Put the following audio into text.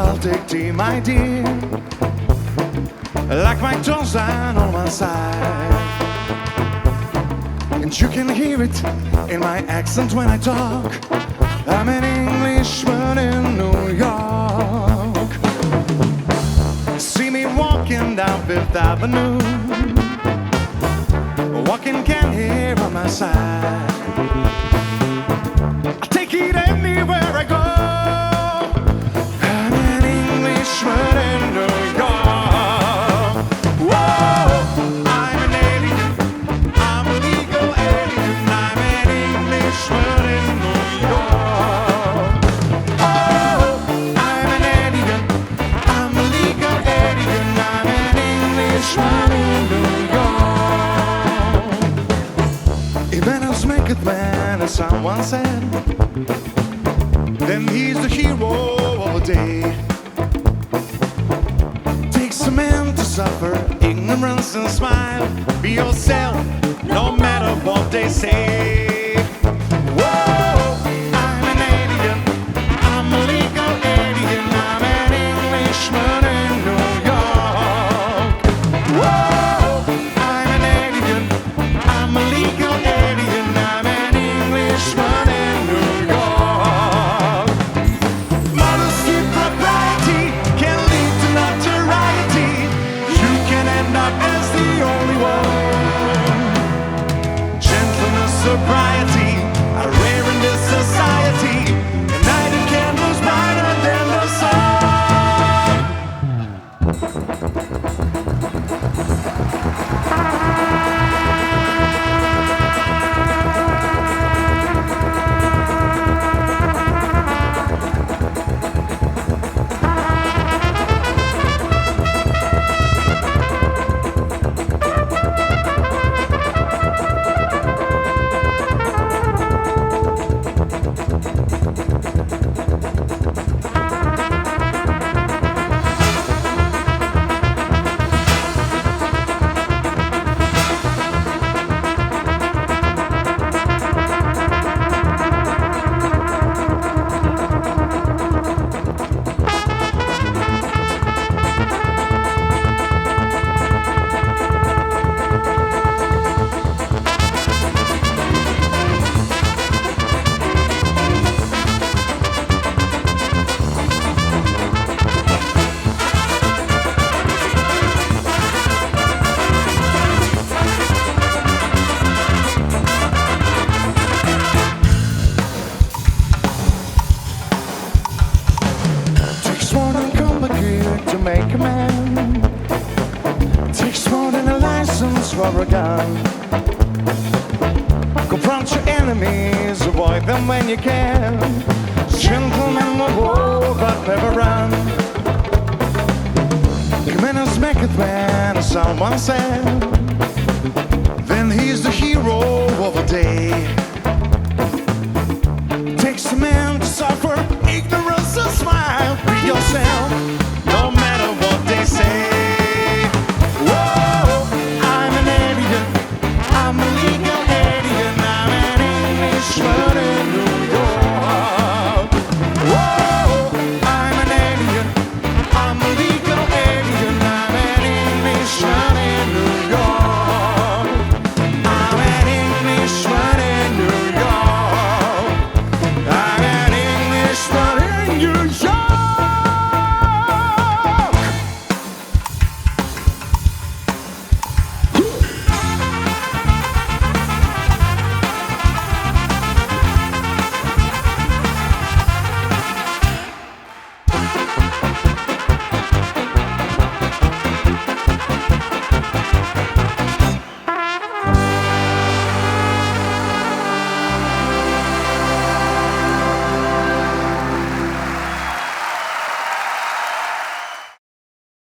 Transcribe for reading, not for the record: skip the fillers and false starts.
bodrite, my dear, like my dozen on one side. And you can hear it in my accent when I talk. I'm an Englishman in New York. See me walking down Fifth Avenue, walking can hear on my side. I take it anywhere I go. I'm an Englishman in New York. Whoa, I'm an alien, I'm a legal alien. I'm an Englishman in New York. Oh, I'm an alien, I'm a legal alien. I'm an Englishman in New York. If Venice make it man, as someone said, then he's the hero of the day. Takes a man to suffer ignorance and smile. Be yourself, no matter what they say. Whoa, I'm an alien, I'm a legal alien. I'm an Englishman in New York. Whoa, I'm an alien, I'm a legal alien. I'm an Englishman in New York. Modesty, propriety can lead to notoriety. You can end up as the only one. Gentleness, sobriety are rare in this society. And nighted candles brighter than the sun. Takes more than complicated to make a man. Takes more than a license for a gun. Confront your enemies, avoid them when you can. Gentlemen will walk but never run. Manners make it man, someone said. Then he's the hero of the day. Takes a man to suffer ignorance and smile. Be yourself,